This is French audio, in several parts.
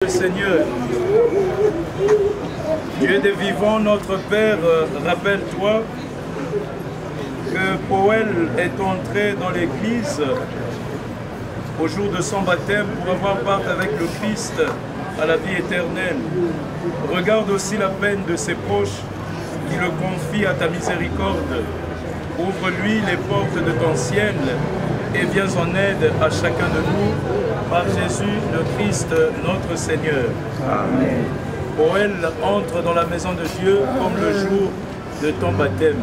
Seigneur. Dieu des vivants, notre Père, rappelle-toi que Poël est entré dans l'église au jour de son baptême pour avoir part avec le Christ à la vie éternelle. Regarde aussi la peine de ses proches qui le confient à ta miséricorde. Ouvre-lui les portes de ton ciel et viens en aide à chacun de nous par Jésus le Christ notre Seigneur. Amen. Poël entre dans la maison de Dieu comme le jour de ton baptême.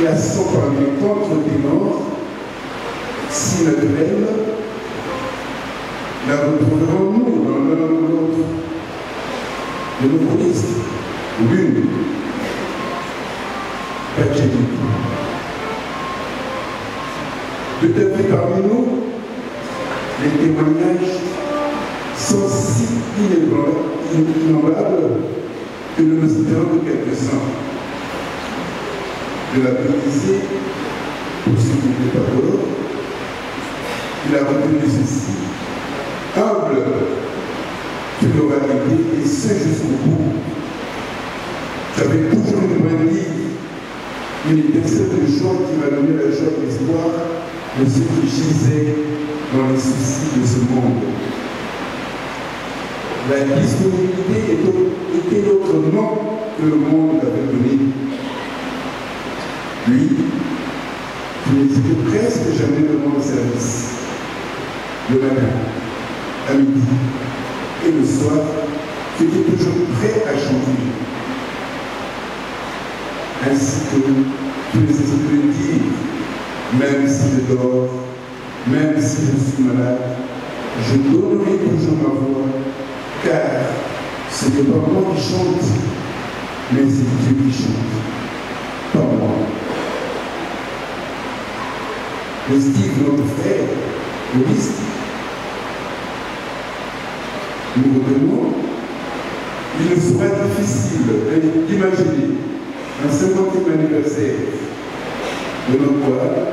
Classons parmi les contre-ténors si naturels La retrouverons-nous dans l'un ou l'autre de nos coulisses, l'une, Pacheli. Peut-être parmi nous, les témoignages sont si innombrables que nous nous citerons de quelques-uns. De la baptiser, pour ceux qui n'étaient pas dehors, il a retenu ceci. Humble, tu l'auras été, et ce jusqu'au bout. J'avais toujours une bonne vie, une étincelle de joie qui m'a donné la joie et l'espoir de ceux qui gisaient dans les soucis de ce monde. La disponibilité était l'autre nom que le monde avait donné. Lui, qui n'hésitait presque jamais de rendre service. Le matin, à midi et le soir, qui était toujours prêt à changer. Ainsi que tous les esprits le dire, même si je dors, même si je suis malade, je donnerai toujours ma voix, car ce n'est pas moi qui chante, mais c'est Dieu qui chante, pas moi. Le Steve, notre frère, Maurice, nous retenons, il nous sera difficile d'imaginer un 50e anniversaire de notre chorale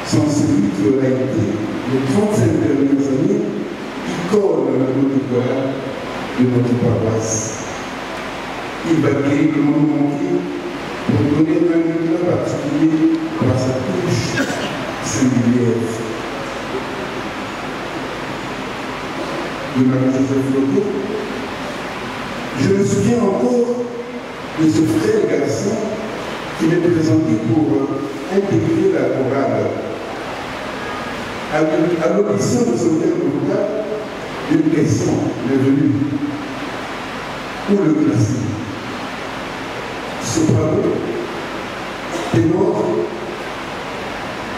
sans celui qui aura été les 35 dernières années icône de notre chorale de notre paroisse. Il va créer le monde entier pour donner un éclat particulier par sa touche singulière. De Marie-Joseph Loto, je me souviens encore de ce frère garçon qui m'est présenté pour intégrer la chorale. À l'audition de son père vocal, une question m'est venue. Où le classer? Soprano, ténor,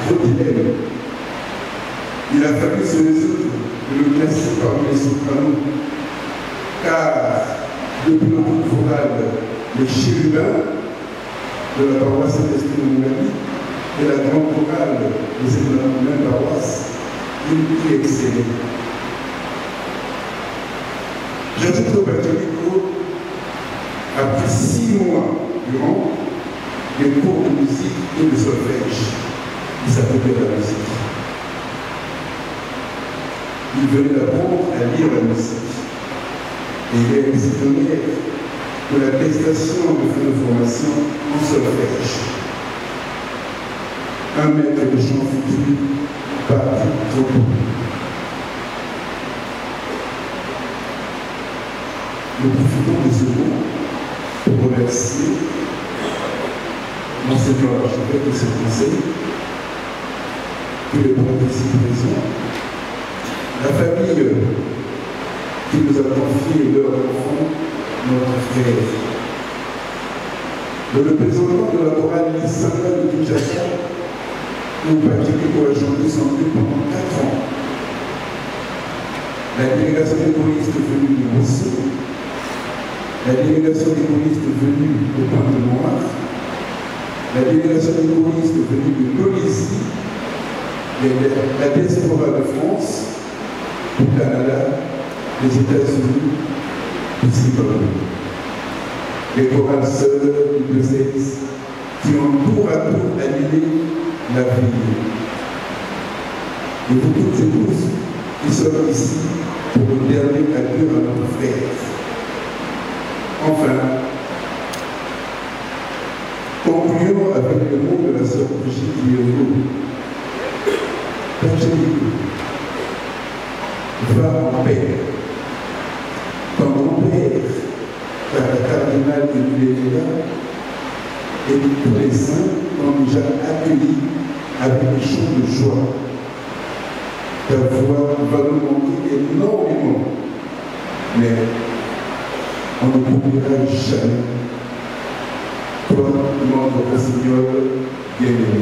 rodilène. Il a fallu se résoudre de le classer parmi les sopranos, car depuis le groupe vocal, les chérubins de la paroisse Saint-Esprit de Moulabi et la grande chorale de cette même paroisse, il y excellait. J'ajoute au Pachelico, après 6 mois durant, les cours de musique et de solfège, il s'appelait la musique. Il venait d'apprendre à lire la musique. Et il est extraordinaire de la prestation de fin de formation en solfège. Un maître de chant futur parti trop tôt. Nous profitons de ce mot pour remercier l'enseignant archevêque de ce conseil, tous les participants présents, la famille qui nous a confié leur enfant, notre frère. Le représentant de la chorale Lissanga de Kinshasa, où Pachelico a chanté son Dieu pendant 4 ans. La délégation des choristes venue de Moussi, la délégation des choristes venue de Pointe-Noire, la délégation des choristes venue de Polynésie, la diaspora de France, au Canada, les États-Unis, le Zimbabwe. Les chorales sœurs du diocèse qui ont tour à tour animé la vie. Et vous toutes et tous qui sommes ici pour le dernier adieu à notre frère. Enfin, concluons avec le mot de la sœur Brigitte Liévaux. Pachelico, va en paix. Ton grand-père, la cardinale de l'Uléa, et tous les saints t'ont déjà accueilli avec des chants de joie. Ta voix va nous manquer énormément, mais on ne n'oubliera jamais. Toi, notre Seigneur, bien-aimé.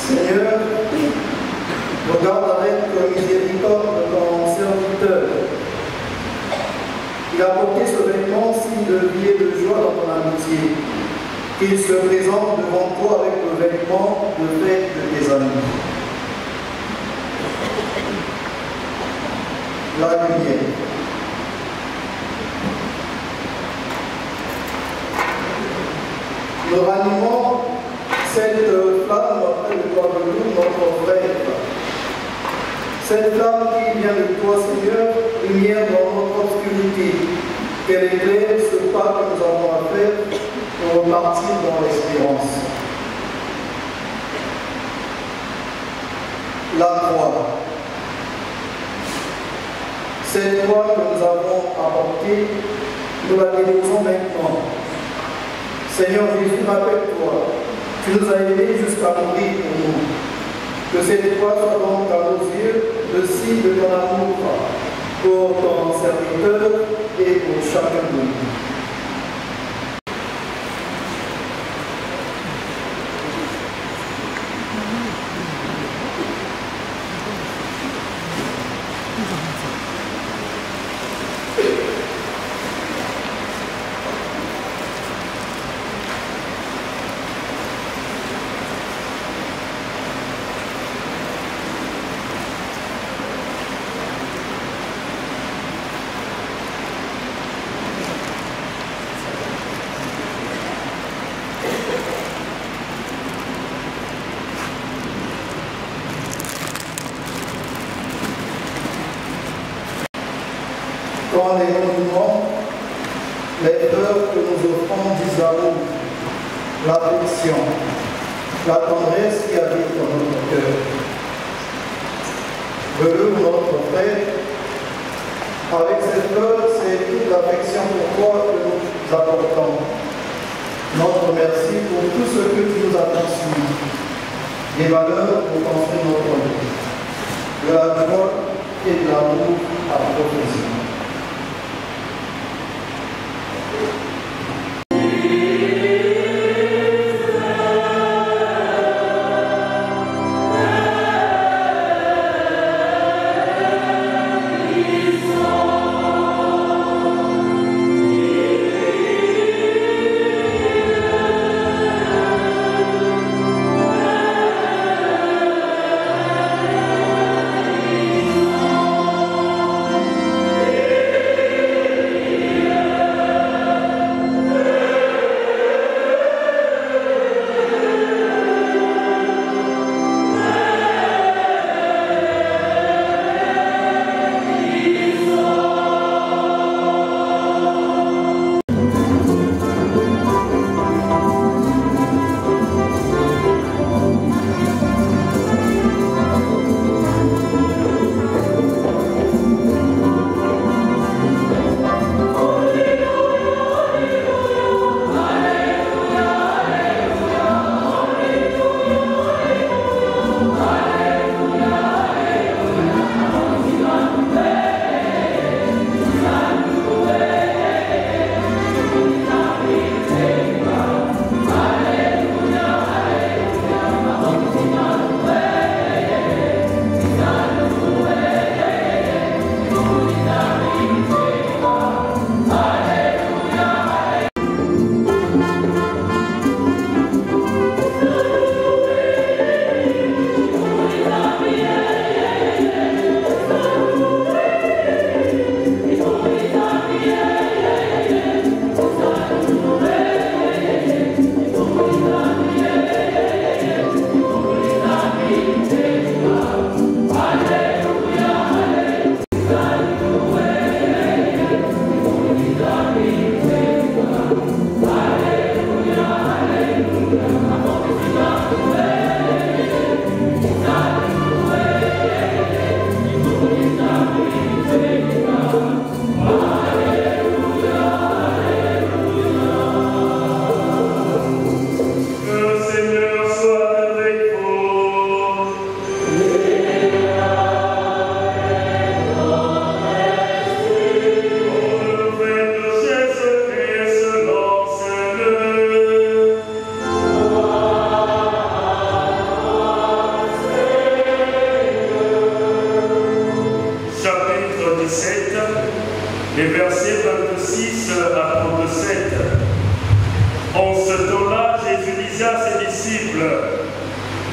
Seigneur, regarde avec miséricorde ton serviteur. Il a porté ce vêtement, signe de vie et de joie dans ton amitié. Qu'il se présente devant toi avec le vêtement de fête de tes amis. La lumière. Nous ranimons cette flamme après le doigt de nous, notre frère. Cette flamme qui vient de toi, Seigneur, lumière dans notre obscurité, qu'elle éclaire ce pas que nous avons à faire pour repartir dans l'espérance. La croix. Cette croix que nous avons apportée, nous la déposons maintenant. Seigneur Jésus, rappelle-toi, tu nous as aimés jusqu'à mourir pour nous. Que cette croix soit donc à nos yeux le signe de ton amour pour ton serviteur et pour chacun de nous. Quand les monuments, les fleurs que nous offrons disent l'amour, l'affection, la tendresse qui habite dans notre cœur. Veut notre frère, avec ces fleurs, c'est toute l'affection pour toi que nous apportons. Notre merci pour tout ce que tu nous as transmis, des valeurs pour construire notre vie, de la joie et de l'amour à profondément. Amen.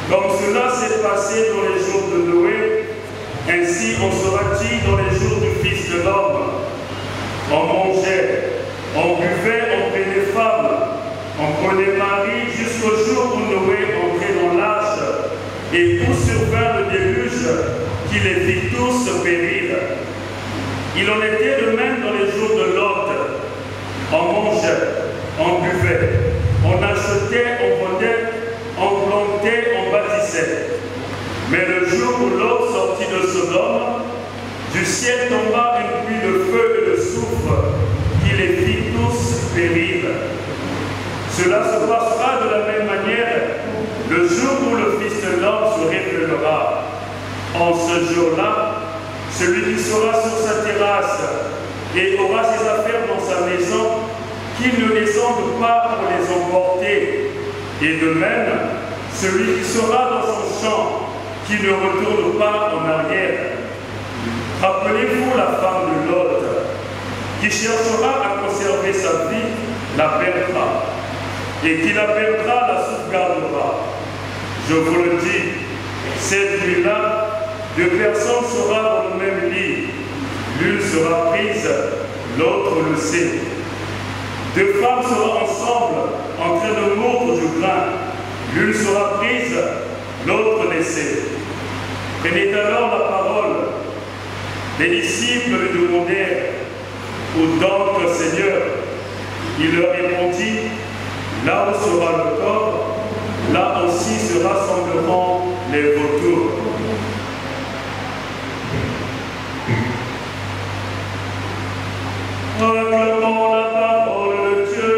Comme cela s'est passé dans les jours de Noé, ainsi en sera-t-il dans les jours du Fils de l'homme. On mangeait, on buvait, on prenait femme, on prenait mari jusqu'au jour où Noé entrait dans l'âge et où survint le déluge qui les fit tous périr. Il en était de même dans les jours de Lot. On mangeait, on buvait, on achetait, on vendait, on plantait, on bâtissait. Mais le jour où Lot sortit de Sodome, du ciel tomba une pluie de feu et de soufre qui les fit tous périr. Cela se passera de la même manière le jour où le Fils de l'homme se révélera. En ce jour-là, celui qui sera sur sa terrasse et aura ses affaires dans sa maison, qu'il ne descende pas pour les emporter. Et de même, celui qui sera dans son champ, qui ne retourne pas en arrière. Rappelez-vous la femme de Lot, qui cherchera à conserver sa vie, la perdra, et qui la perdra, la sauvegardera. Je vous le dis, cette nuit-là, deux personnes seront dans le même lit. L'une sera prise, l'autre le sait. Deux femmes seront ensemble, en train de mordre du grain. L'une sera prise, l'autre laissée. Prenez alors la parole. Les disciples lui demandèrent, où donc, Seigneur? Il leur répondit, là où sera le corps, là aussi se rassembleront les vautours. Acclamons la parole de Dieu.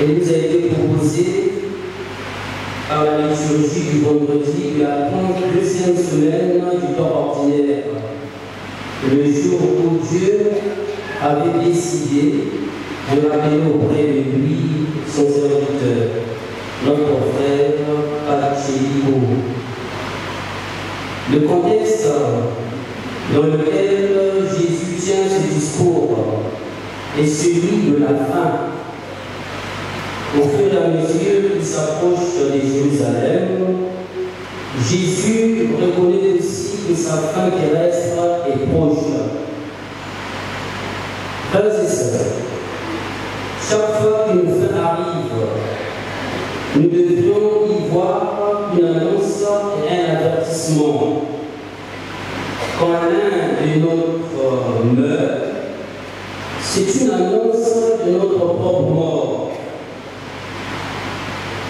Elle nous a été proposée par la liturgie du vendredi de la 32e semaine du temps ordinaire, le jour où Dieu avait décidé de ramener auprès de lui son serviteur, notre frère Pachelibo. Le contexte dans lequel Jésus tient ce discours est celui de la fin. Au fur et à mesure qu'il s'approche de Jérusalem, Jésus reconnaît aussi que sa fin terrestre est proche. Frères et sœurs, chaque fois qu'une fin arrive, nous devrions y voir une annonce et un avertissement. Quand l'un de notre meurt, c'est une annonce de notre propre mort.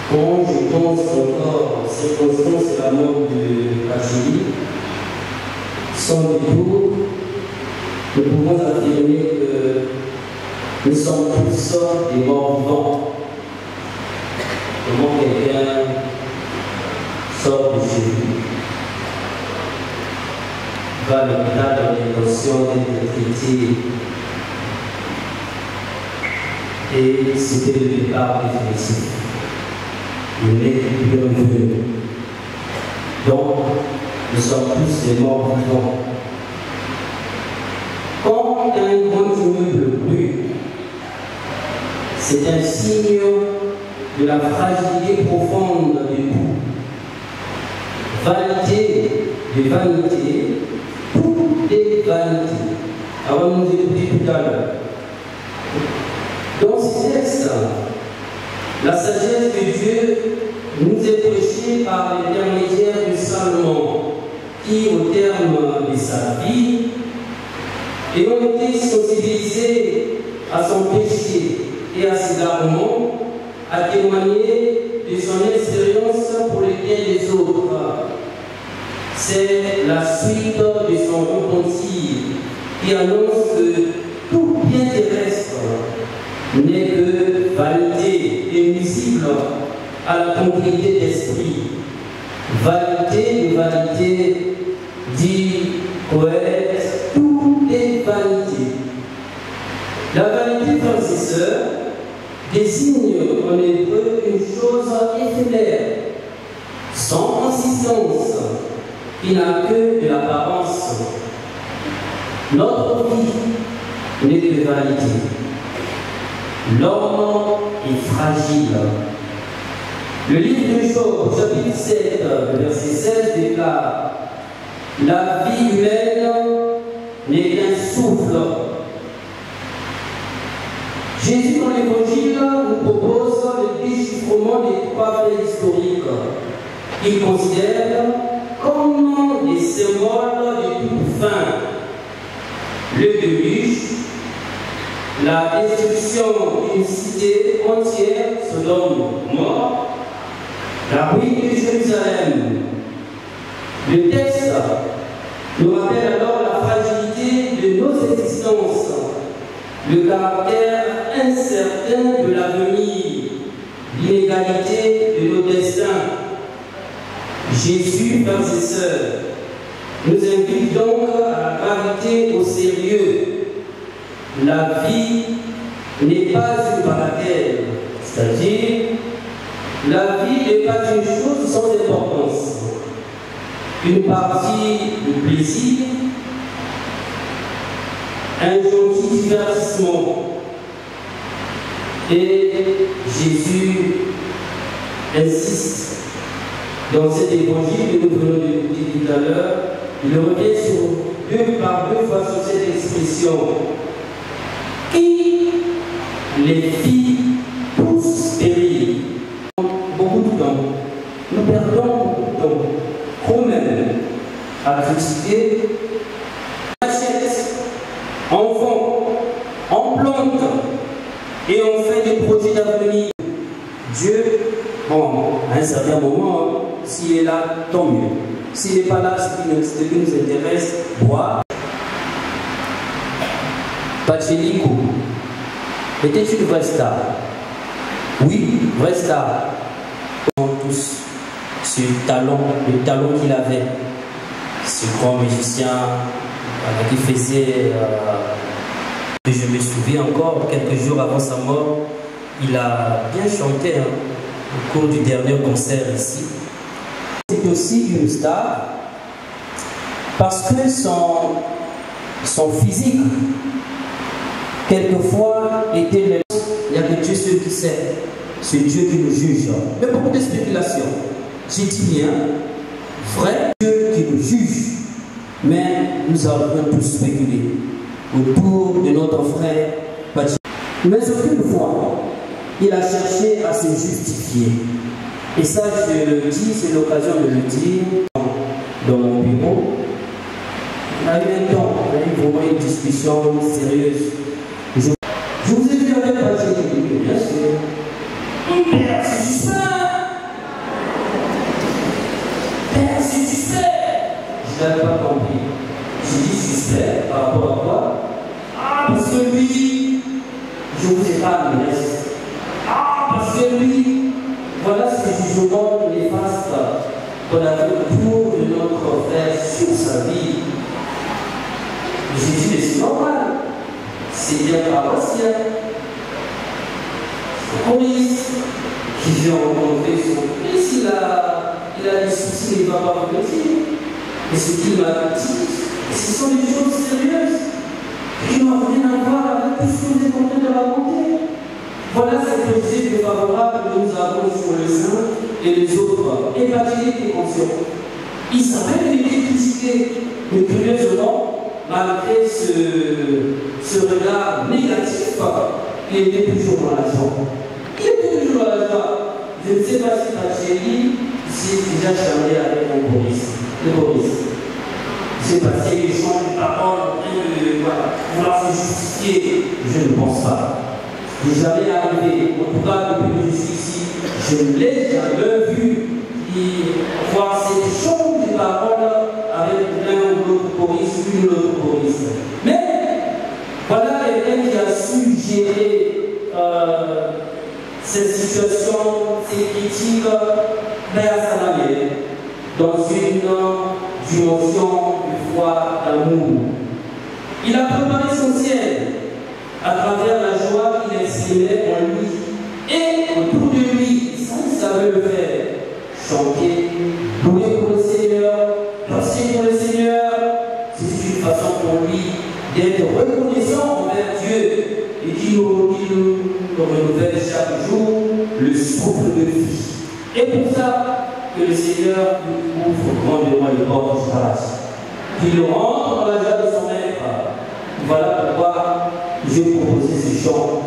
Quand je pense encore en circonstance de la mort de Pacheli, sans détour, nous pouvons affirmer que nous sommes tous des morts vivants. Comment quelqu'un sort de chez lui, va à l'hôpital dans l'intention d'être traité, et c'était le départ définitif. Il n'est plus revenu. Donc, nous sommes tous des morts vivants. Quand un grand immeuble brûle, c'est un signe de la fragilité profonde du tout. Vanité de vanité, tout est vanité. Avant de nous écouter tout à l'heure. Dans ce texte, la sagesse de Dieu nous est prêchée par l'intermédiaire de Salomon, qui, au terme de sa vie, ayant été sensibilisé à son péché et à ses garements, a témoigné de son expérience pour le bien des autres. C'est la suite de son repentir qui annonce que tout bien terrestre n'est que vanité et nuisible à la tranquillité d'esprit. Vanité de vanité, dit poète, tout est vanité. La vanité, frères et sœurs, désigne en hébreu une chose éphémère, sans consistance, qui n'a que de l'apparence. Notre vie n'est que vanité. L'homme est fragile. Le livre de Job, chapitre 7, verset 16, déclare: la vie humaine n'est qu'un souffle. Jésus, dans l'Évangile, nous propose le déchiffrement des trois faits historiques qu'il considère comme des symboles de toute fin. Le déluge, la destruction d'une cité entière, Sodome mort, la ruine de Jérusalem. Le texte nous rappelle alors la fragilité de nos existences, le caractère incertain de l'avenir, l'inégalité de nos destins. Jésus, frères et sœurs, nous invite donc à la gravité, au sérieux. La vie n'est pas une bagatelle, c'est-à-dire la vie n'est pas une chose sans importance, une partie de plaisir, un gentil divertissement. Et Jésus insiste dans cet évangile que nous venons d'écouter tout à l'heure. Il revient par deux fois sur cette expression. Qui les filles tous périr. Beaucoup de temps. Nous perdons beaucoup de temps. Trop même à critiquer. On achète, on vend, on plante et on fait des projets d'avenir. Dieu, bon, à un certain moment, s'il est là, tant mieux. S'il n'est pas là, ce qui nous intéresse, boire. Pacheliko était une vraie star. Oui, vraie star. Tous ce talent, le talent qu'il avait. Ce grand musicien qui faisait. Je me souviens encore, quelques jours avant sa mort, il a bien chanté au cours du dernier concert ici. C'est aussi une star parce que son physique, quelquefois, était le... Il y a que Dieu seul qui sait. C'est Dieu qui nous juge. Mais beaucoup de spéculations. J'ai dit bien, vrai Dieu qui nous juge. Mais nous avons tous spéculé autour de notre frère Pacheliko. Mais aucune fois, il a cherché à se justifier. Et ça, je le dis, c'est l'occasion de le dire dans mon bureau. On a eu un temps, on a eu vraiment une discussion sérieuse. Je vous ai vu avec Pacheliko, bien sûr. Père, c'est suspect. Père, c'est suspect. Je n'avais pas compris. J'ai dit suspect par rapport à quoi? que lui, je vous épargne le reste. Ah, parce que lui, voilà ce jugement néfaste qu'on a fait pour de notre frère sur sa vie. J'ai dit, mais c'est normal. C'est bien paroissien. C'est Maurice qui vient rencontrer son fils. Il a des soucis, il ne va pas revenir. Et ce qu'il m'a dit, ce sont des choses sérieuses qui n'ont rien à voir avec tout ce que vous êtes en train de raconter. Voilà cette logique défavorable que nous avons sur le sein et les autres évangéliques et conscients. Il savait qu'il était critiqué, mais curieusement, malgré ce regard négatif, il était toujours dans la joie. Il était toujours dans la joie. Je ne sais pas si Pachelli s'est déjà charmé avec un Boris. C'est parce qu'il change de parole, vouloir se justifier. Je ne pense pas. Je n'ai jamais arrivé, en tout cas depuis que je suis ici, je ne l'ai jamais vu voir cette change de parole avec l'un ou l'autre Boris, une ou l'autre Boris. Mais voilà quelqu'un qui a su gérer cette situation, ces critiques, mais à sa manière, dans une dimension de foi, d'amour. Il a préparé son ciel à travers la joie qu'il exprimait en lui. Et autour de lui, ça il savait le faire. Chanter, louer pour le Seigneur, danser pour le Seigneur. C'est une façon pour lui d'être reconnaissant envers Dieu et qui nous renouvelle chaque jour le souffle de vie. Et pour ça, que le Seigneur nous ouvre grandement les portes du paradis. Qu'il rentre dans la joie de son maître. Voilà pourquoi j'ai proposé ce chant.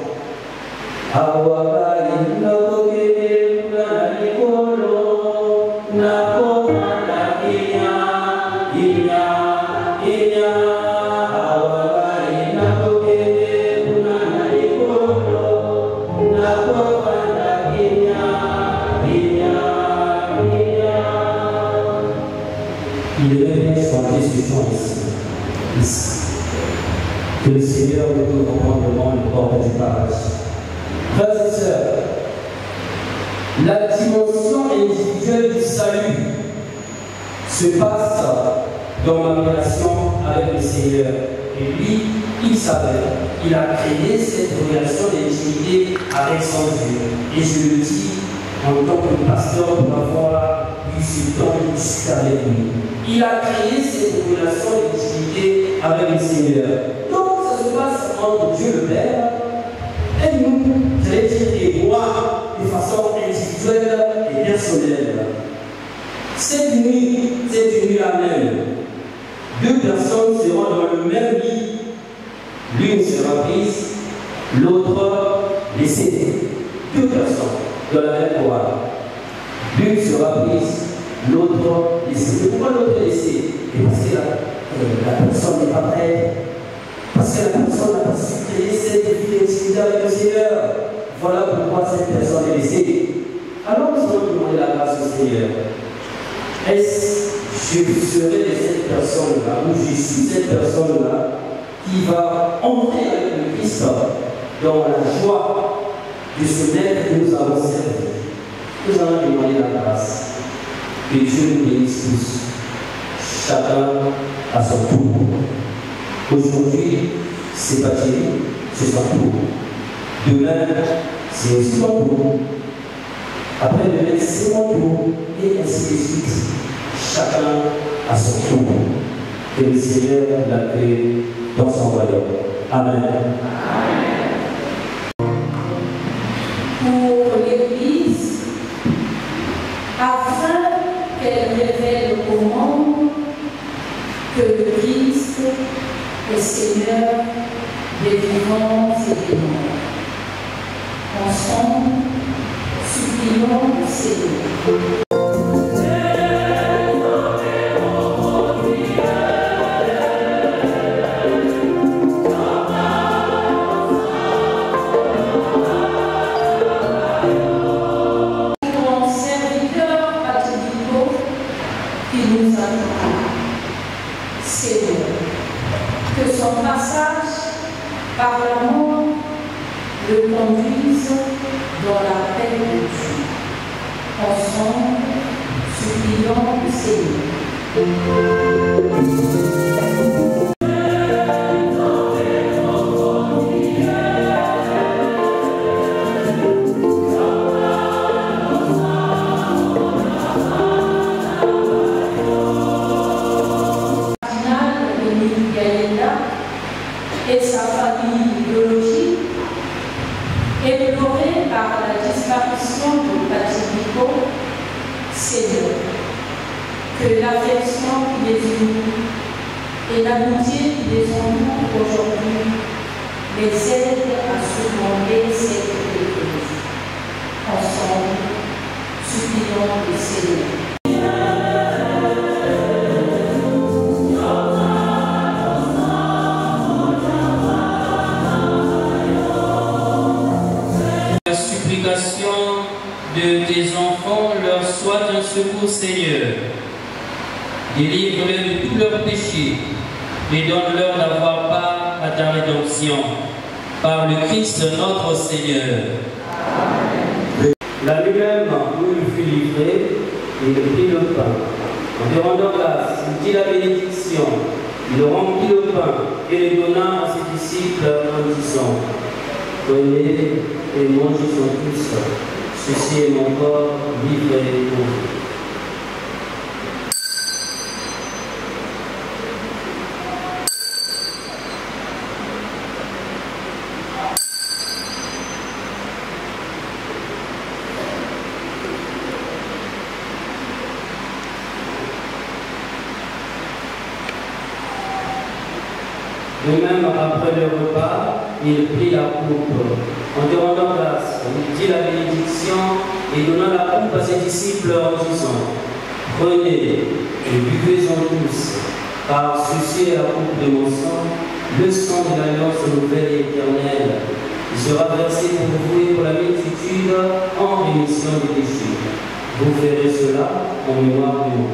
Il devait bien chanter ce chant ici. Que le Seigneur nous ouvre grandement les portes du paradis. Frères et sœurs, la dimension individuelle du salut se passe dans ma relation avec le Seigneur. Et lui, il savait, il a créé cette relation d'intimité avec son Dieu. Et je le dis en tant que pasteur pour avoir eu ce temps de discuter avec lui. Il a créé cette relation d'intimité avec le Seigneur. Donc ça se passe entre Dieu le Père et nous, j'allais dire, et moi, de façon individuelle et personnelle. Cette nuit-là même, deux personnes seront dans le même lit. L'une sera prise, l'autre laissée. Deux personnes dans la même voie. L'une sera prise, l'autre laissée. Pourquoi l'autre laissée? Et parce que la personne n'est pas prête. Parce que la personne n'a pas su créer cette vie d'intimité avec le Seigneur. Voilà pourquoi cette personne est laissée. Alors nous allons demander la grâce au Seigneur. Est-ce que je serai de cette personne-là, ou je suis cette personne-là, qui va entrer avec le Christ dans la joie de ce maître que nous avons servi? Nous allons demander la grâce. Que Dieu nous bénisse tous, chacun à son tour. Aujourd'hui, c'est pas Thierry, c'est son tour. Demain, c'est aussi mon tour. Après demain, c'est mon tour. Et ainsi de suite. Chacun à son tour. Que le Seigneur l'accueille dans son royaume. Amen. Pour l'Église, afin qu'elle révèle au monde que le Christ est Seigneur des vivants et des morts. Ensemble, supplions le Seigneur. par la mort, le conduisent dans la paix de Dieu. Ensemble, supplions le Seigneur. Et sa famille biologique, éplorée par la disparition de Patinico, Seigneur, que l'affection qui les unit et l'amitié qui les entoure aujourd'hui les aide à surmonter cette église. Ensemble, supplions le Seigneur. De tes enfants leur soit un secours, Seigneur. Délivre-les de tous leurs péchés et donne-leur d'avoir part à ta rédemption. Par le Christ notre Seigneur. Amen. La nuit même où il fut livré, il prit le pain. En te rendant grâce, il dit la bénédiction. Il remplit le pain et le donna à ses disciples en disant: prenez et mangez-en tous. Ceci est mon corps livré pour vous. De même, après le repas, il prit la coupe. En te rendant grâce, il dit la bénédiction et donna la coupe à ses disciples en disant: prenez et buvez-en tous, car ceci est la coupe de mon sang, le sang de l'alliance nouvelle et éternelle. Il sera versé pour vous et pour la multitude en rémission des péchés. Vous ferez cela en mémoire de moi.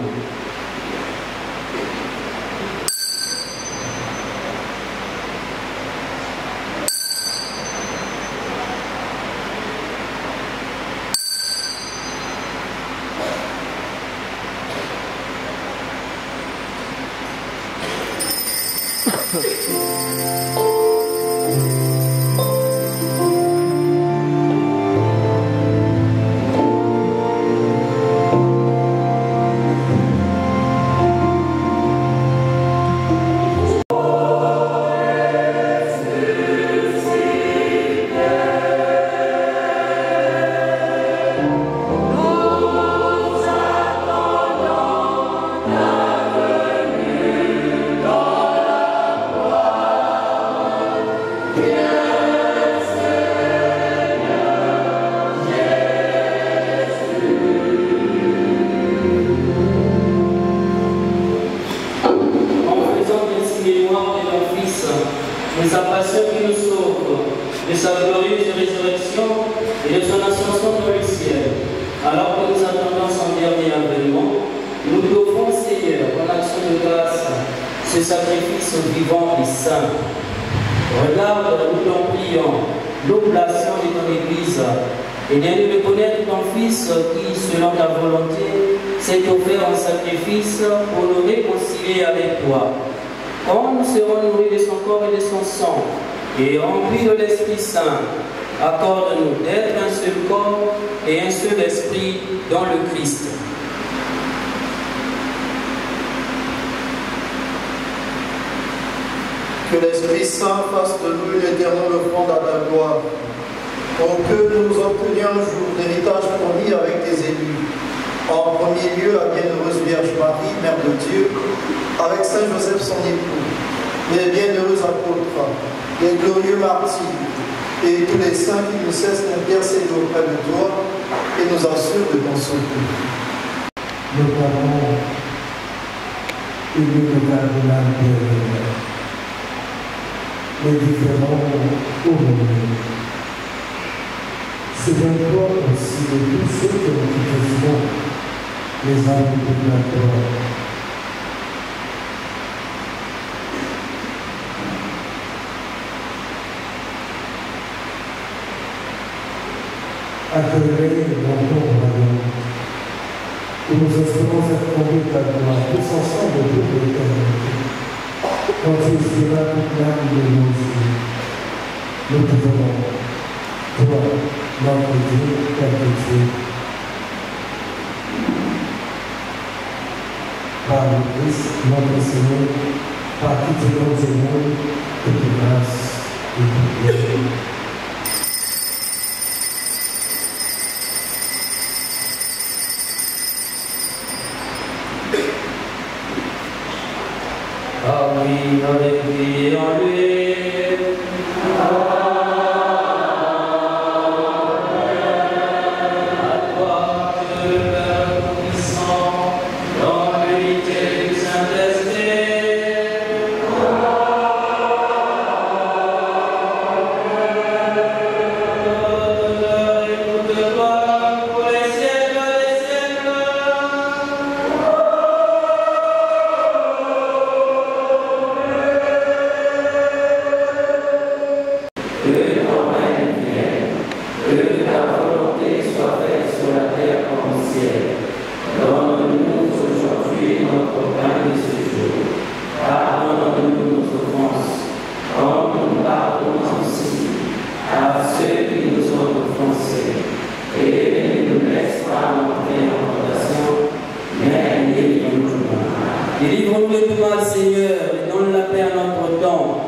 de sa passion qui nous sauve, de sa glorieuse résurrection et de son ascension dans le ciel. Alors que nous attendons son dernier avènement, nous t'offrons, Seigneur, en action de grâce, ce sacrifice vivant et saint. Regarde, nous t'en prions, l'oblation de ton Église, et viens de connaître ton Fils qui, selon ta volonté, s'est offert en sacrifice pour nous réconcilier avec toi. Quand nous serons nourris de son corps et de son sang, et remplis de l'Esprit Saint, accorde-nous d'être un seul corps et un seul esprit dans le Christ. Que l'Esprit Saint fasse de nous une éternelle offrande à ta gloire, pour que nous obtenions un jour l'héritage promis avec tes élus. En premier lieu, la bienheureuse Vierge Marie, Mère de Dieu, avec Saint Joseph son époux, les bienheureux apôtres, les glorieux martyrs, et tous les saints qui nous cessent d'intercéder auprès de toi et nous assurent de ton secours. Le pardon et le cardinal les différents aujourd'hui. Souviens-toi aussi de tous ceux que nous faisons, les âmes de purgatoire. accueillir dans ton royaume, où nous espérons être conduits à gloire, tous ensemble au bout de l'éternité. Quand tu expireras toute l'âme de nos yeux, nous te verrons, toi, notre Dieu, tel que tu es. Par le Christ, notre Seigneur, par qui tu donnes au monde toute grâce et toute gloire. Ah oui, avec lui en lui. Délivre-nous de tout mal, Seigneur, et donne la paix à notre temps.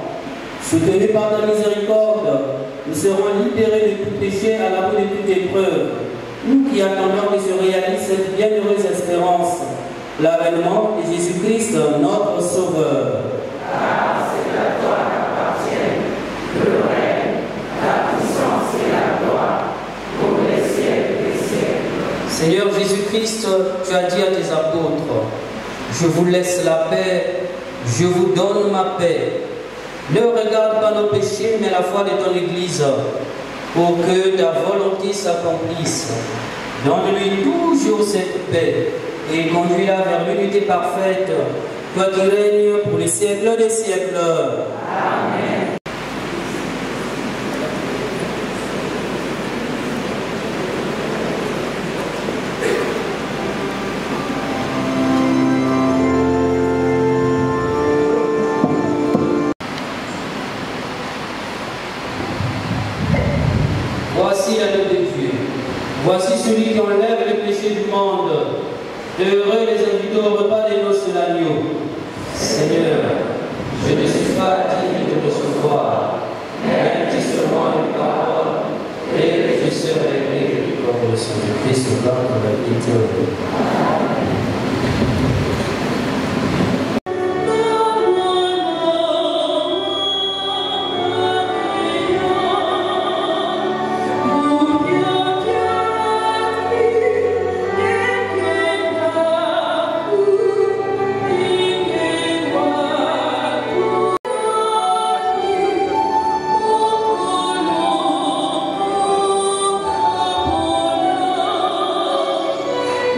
Soutenus par ta miséricorde, nous serons libérés de tout péché à l'abri de toute épreuve. Nous qui attendons que se réalise cette bienheureuse espérance, l'avènement de Jésus-Christ, notre Sauveur. Ah, c'est à toi qu'appartiennent le règne, la puissance et la gloire pour les siècles des siècles. Seigneur Jésus-Christ, tu as dit à tes apôtres, je vous laisse la paix, je vous donne ma paix. Ne regarde pas nos péchés, mais la foi de ton Église, pour que ta volonté s'accomplisse. Donne-lui toujours cette paix et conduis-la vers l'unité parfaite, toi qui règnes pour les siècles des siècles. Amen. Voici l'agneau de Dieu. Voici celui qui enlève le péché du monde. Heureux les invités au repas des noces de l'agneau. Seigneur, je ne suis pas digne de recevoir, mais dis seulement une parole, et je serai guéri du corps de son Christ au corps de la vie éternelle.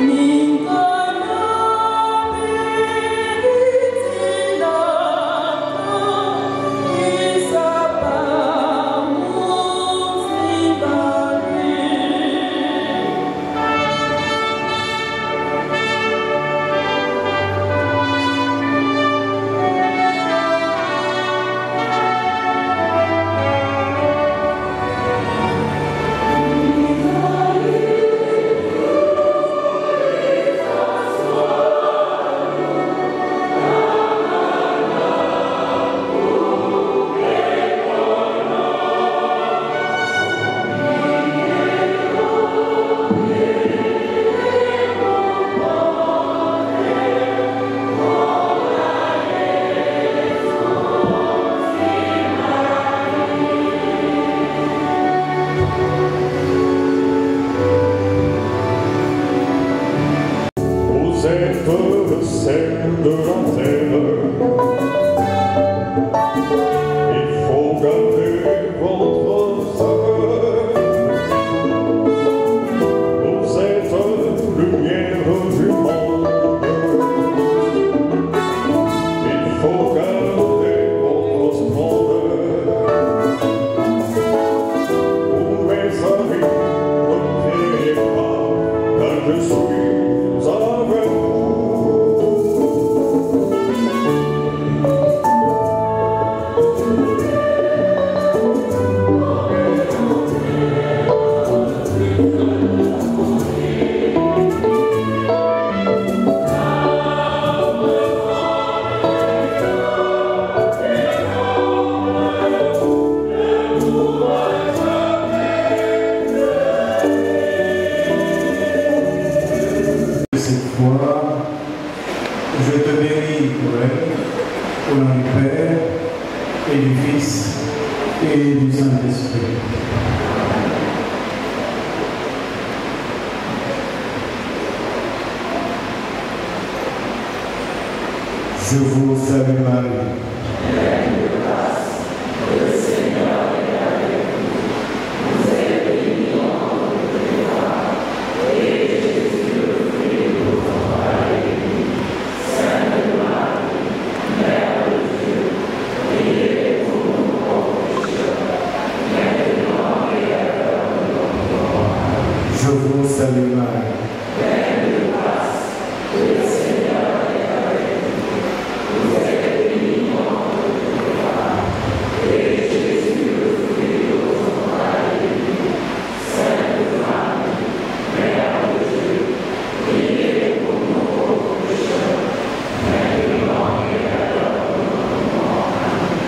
Me Fils et du Saint-Esprit. Je vous salue Marie. Pleine de grâce, le Seigneur est avec vous. Vous êtes bénie entre toutes les femmes, et Jésus, le fruit de vos entrailles, est béni. Sainte Marie, Mère de Dieu, priez pour nous pauvres pécheurs, maintenant et à l'heure de notre mort. Je vous salue Marie. Pleine de grâce, le Seigneur est avec vous. Vous êtes bénie entre toutes les femmes, et Jésus, le fruit de vos entrailles, est béni. Sainte Marie, Mère de Dieu, priez pour nous pauvres pécheurs, maintenant et à l'heure de notre mort. Amen.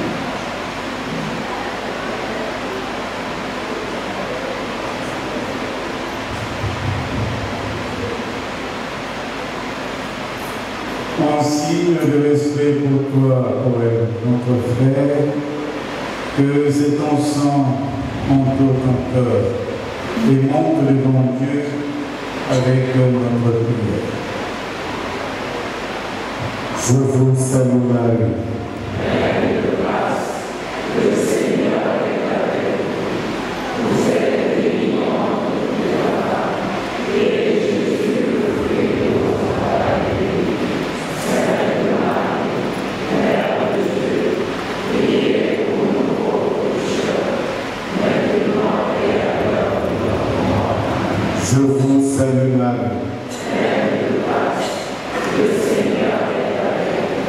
En signe de respect pour toi, Poël, notre frère, que cet ton sang entoure ton cœur et monte devant Dieu avec notre prière. Je vous salue Marie. Pleine de grâce, le Seigneur est avec vous. Vous êtes bénie entre toutes les femmes, et Jésus, le fruit de vos entrailles, est béni. Sainte Marie, Mère de Dieu, priez pour nous pauvres pécheurs, maintenant et à l'heure de notre mort. Amen. Je vous salue Marie. Pleine de grâce, le Seigneur est avec vous.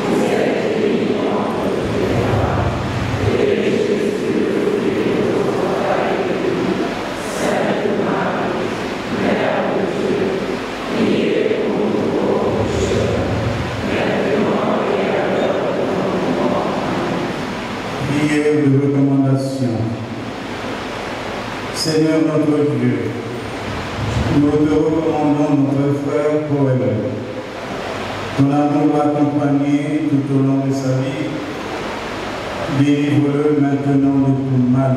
Vous êtes bénie entre toutes les femmes, et Jésus, le fruit de vos entrailles, est béni. Sainte Marie, Mère de Dieu, priez pour nous pauvres pécheurs, maintenant et à l'heure de notre mort. Amen. Prière de recommandation. Seigneur notre Dieu, nous te recommandons notre frère Poël. Ton amour l'a accompagné tout au long de sa vie. Délivre-le maintenant de tout mal.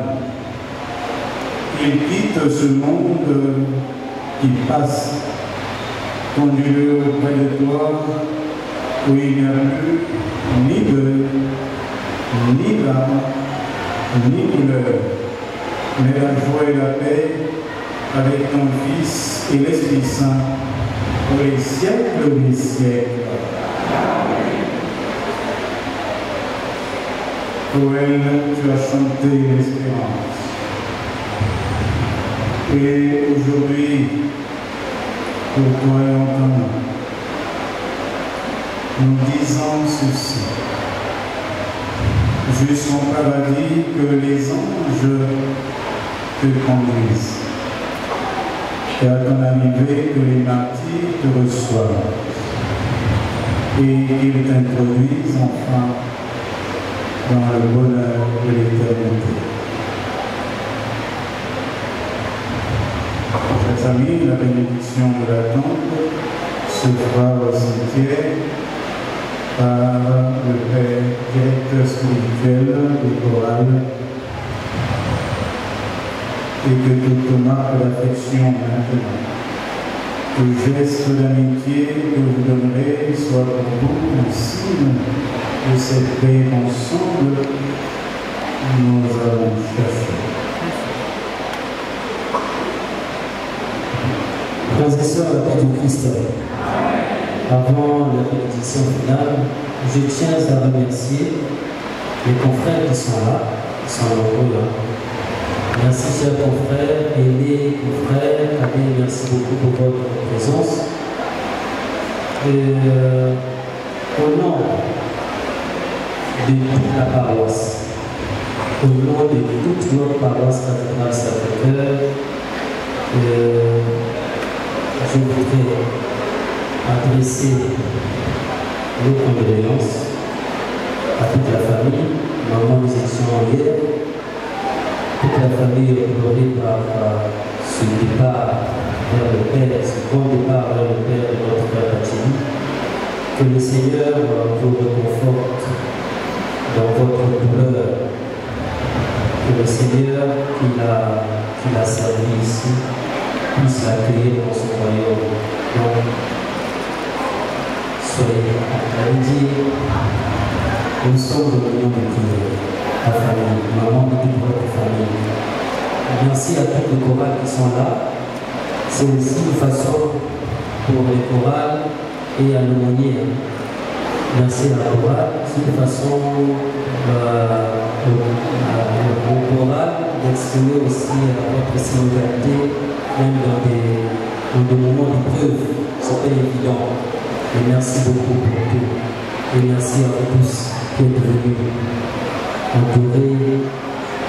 Il quitte ce monde qui passe. Conduis-le auprès de toi, où il n'y a plus ni deuil, ni larmes, ni douleur, mais la joie et la paix avec ton Fils et l'Esprit Saint pour les siècles des siècles. Poël, tu as chanté l'espérance. Et aujourd'hui, pour toi et en ton nom, nous disons ceci. Jusqu'en paradis, que les anges te conduisent. Et à ton arrivée, que les martyrs te reçoivent. Et qu'ils t'introduisent enfin dans le bonheur de l'éternité. Chers amis, la bénédiction de la tombe se fera au cimetière par le Père directeur spirituel du choral, et que toute marque d'affection maintenant, tout geste d'amitié que vous donnerez soit pour vous un signe de cette paix ensemble nous avons cherché. Frères et sœurs, la paix du Christ. Avant la bénédiction finale, je tiens à remercier les confrères qui sont là, qui sont nombreux là. Merci, chers confrères, aînés, confrères, amis, merci beaucoup pour votre présence. Et, au nom de toute la paroisse, au nom de toute notre paroisse cathédrale Sacré-Cœur, je voudrais adresser nos condoléances à toute la famille. Maman, nous étions hier. Toute la famille est pleurée par ce départ vers le Père, ce grand départ vers le Père de notre Père Patini. Que le Seigneur vous réconforte dans votre douleur Seigneur qui l'a servi ici puisse l'accueillir dans son royaume. Donc, soyez dit, nous sommes au milieu de prière, la famille, maman de toute votre famille. Merci à toutes les chorales qui sont là. C'est aussi une façon pour les chorales et à l'aumônier. Merci à la chorale, c'est une façon au choral d'exprimer aussi votre singulalité, même dans des moments d'épreuve. C'est pas évident. Et merci beaucoup pour tout. Et merci à vous tous qui êtes venus entourer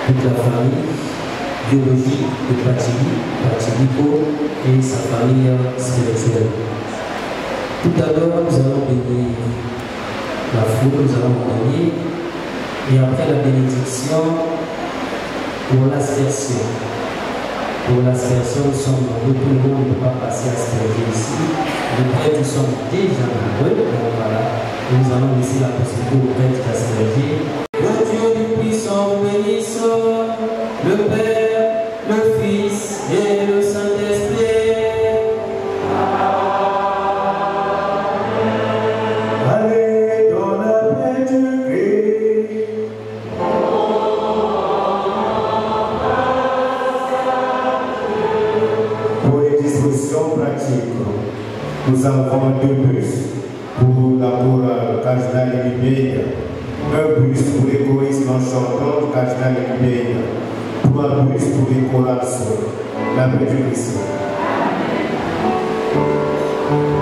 toute la famille biologique de Patilico et sa famille spirituelle. Tout à l'heure, nous allons bénir la foule, nous allons bénir, et après la bénédiction, pour l'aspersion. Pour l'aspersion, nous sommes nombreux, tout le monde ne peut pas passer à asperger ici. Les prêtres sont déjà nombreux, donc voilà, nous allons laisser la possibilité aux prêtres d'asperger. Le Dieu du puissant bénisse, le Père, le Fils et le Saint-Esprit. Allez dans la paix du Christ. Pour les dispositions pratiques, nous avons 2 bus pour la chorale cardinal Libéria, un bus pour les choristes en chantant cardinal Libéria, 3 bus pour les chorales sœurs. La paix du Christ. Amen.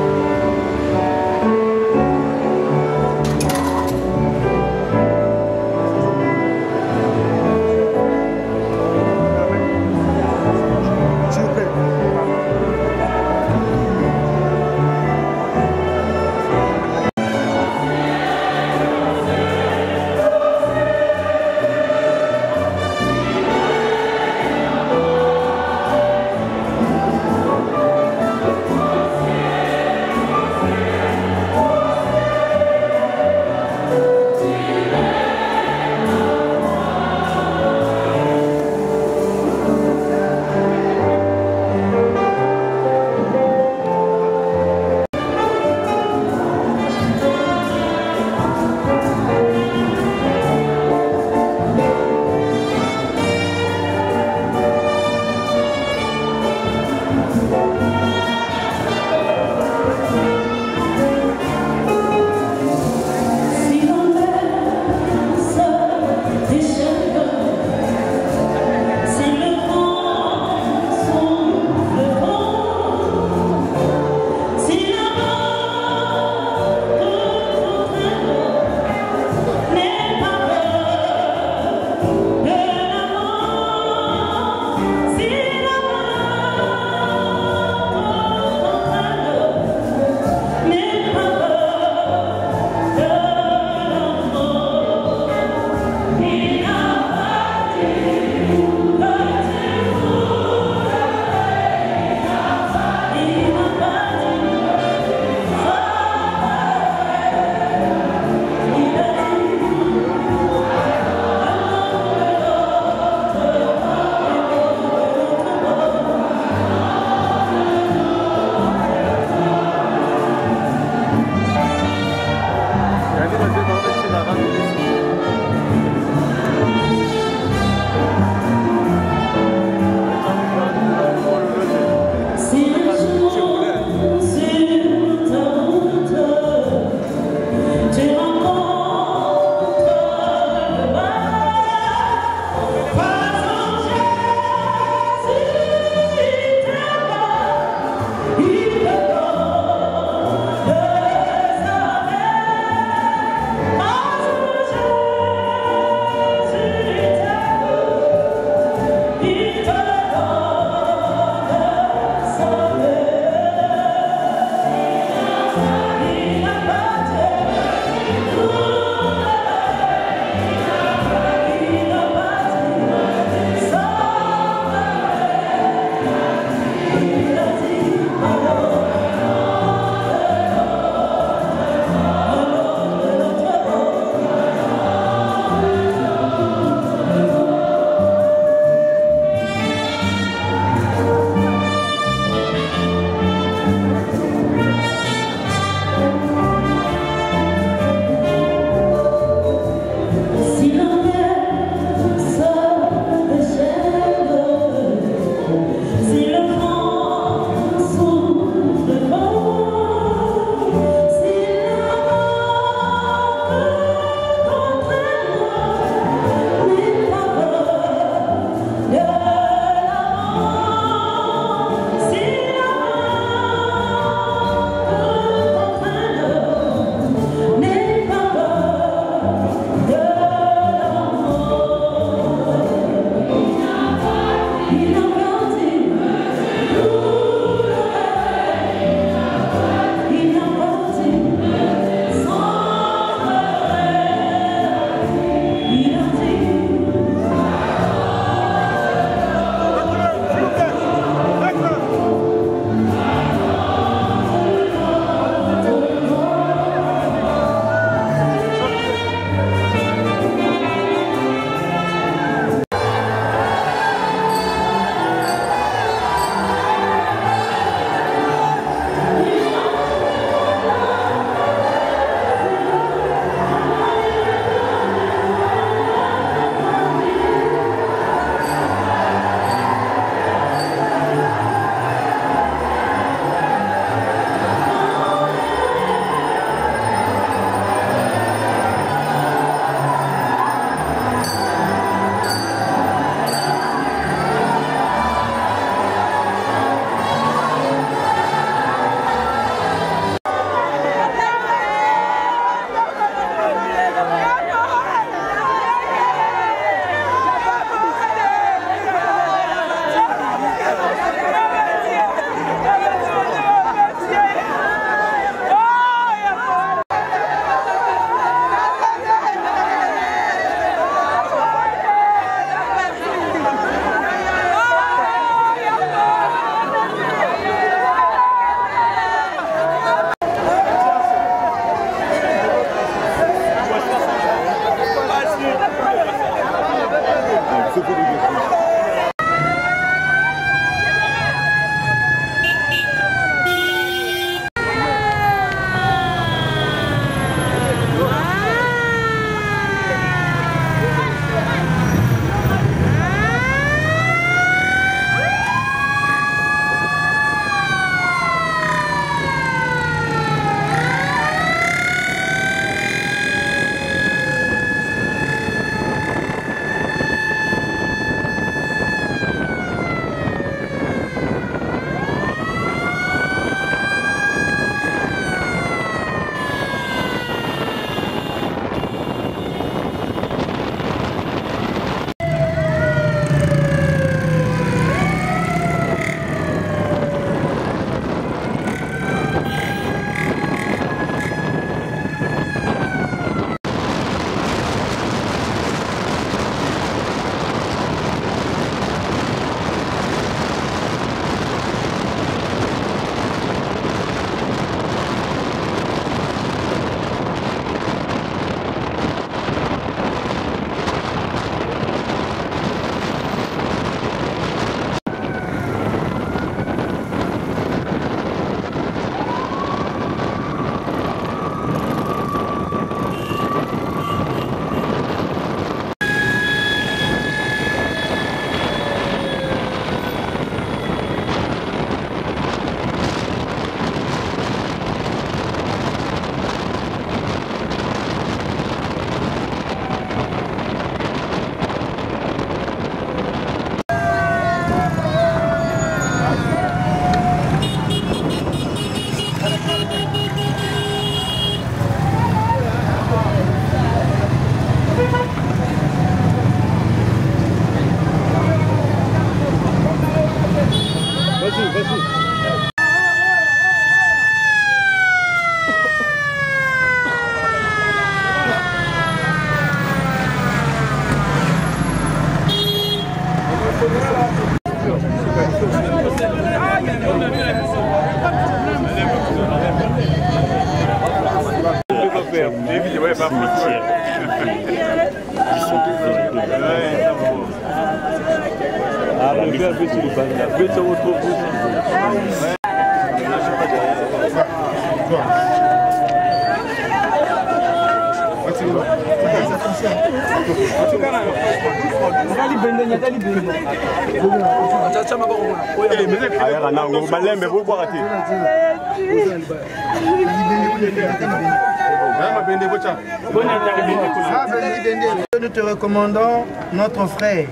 Nous te recommandons notre frère,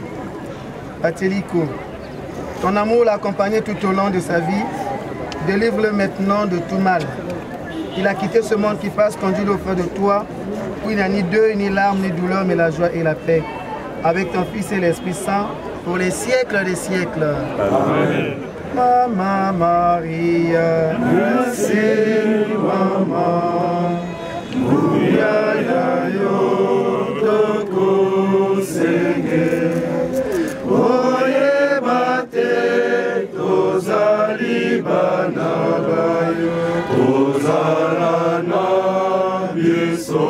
Pateliko. Ton amour l'a accompagné tout au long de sa vie. Délivre-le maintenant de tout mal. Il a quitté ce monde qui passe, conduit-le auprès de toi, où il n'y a ni deuil, ni larmes, ni douleur, mais la joie et la paix. Avec ton Fils et l'Esprit Saint, pour les siècles des siècles. Amen. Mama Maria, merci Mama, Mouya yo toko senge, oye bate tozali bana bayo, tozala na biso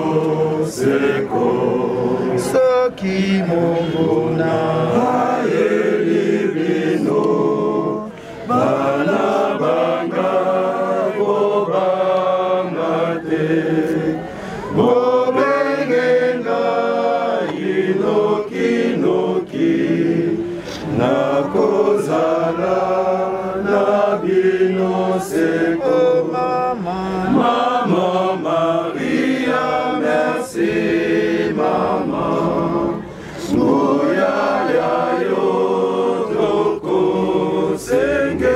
seko, soki mongona ayeli bino. Bana banga bobanga te, bobengenga inoki noki, nakozala na bino seko. Mama Maria, merci Mama, Mouya ya yo toko senge.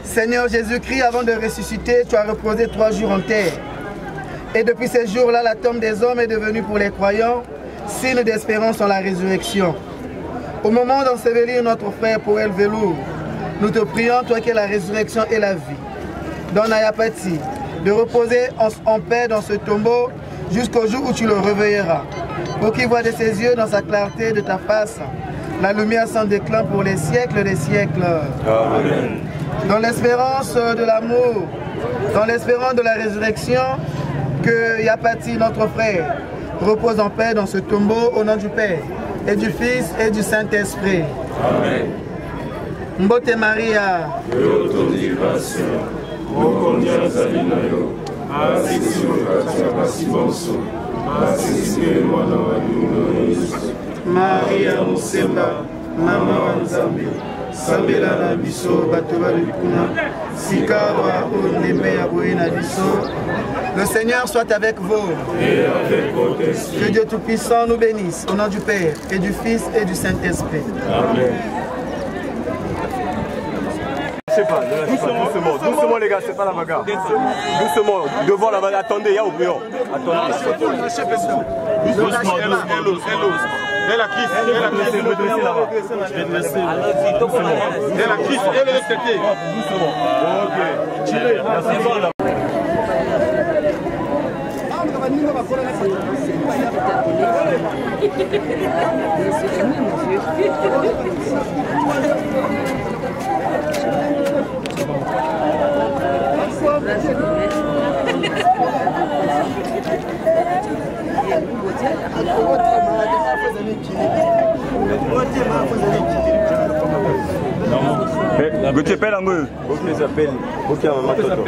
Seigneur Jésus-Christ, avant de ressusciter, tu as reposé 3 jours en terre. Et depuis ces jours-là, la tombe des hommes est devenue pour les croyants signe d'espérance en la résurrection. Au moment d'ensevelir notre frère Powell Velour, nous te prions, toi qui es la résurrection et la vie, donne à Yapati de reposer en paix dans ce tombeau jusqu'au jour où tu le réveilleras, pour qu'il voie de ses yeux, dans sa clarté de ta face, la lumière sans déclin pour les siècles des siècles. Amen. Dans l'espérance de l'amour, dans l'espérance de la résurrection, que Yapati, notre frère, repose en paix dans ce tombeau au nom du Père, et du Fils, et du Saint-Esprit. Amen. Mbote Maria, Maria Musemba, Mama Wanzambi, Sambela na biso, Batoba Lukuna, Sikawa, Ondembe Yaboena biso. Le Seigneur soit avec vous. Et avec votre esprit. Que Dieu Tout-Puissant nous bénisse, au nom du Père, et du Fils, et du Saint-Esprit. Amen. Doucement les gars, c'est pas la bagarre. Doucement, devant la bagarre, attendez, il y a au bruit. Attendez. Doucement. Elle a crise, elle a crise. Je vais te laisser. Elle a crise, elle est traitée. Doucement. Ok. Merci. Gauthier pelle un peu. Gauthier s'appelle. Gauthier maman Toto.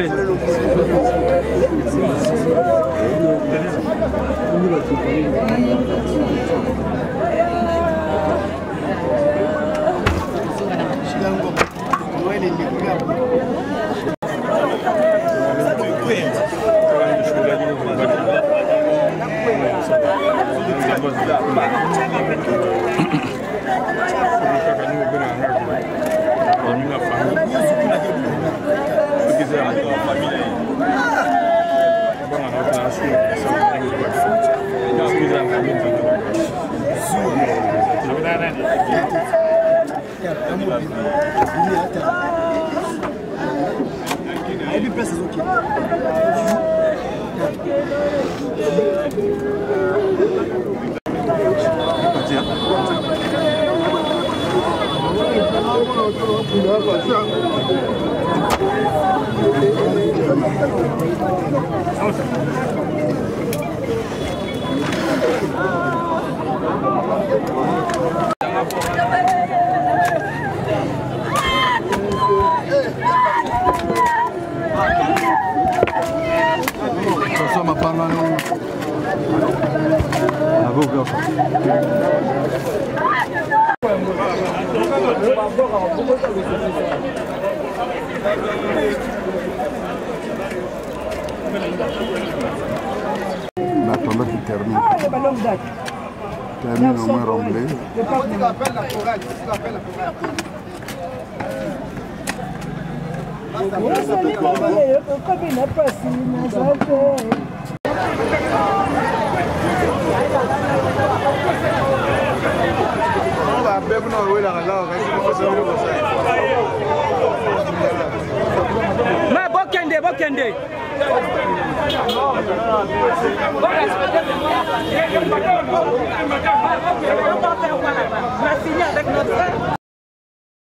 On attendait qu'il termine. Termine au moins remblé. Mais Bokende, Bokende. On va signer avec notre frère.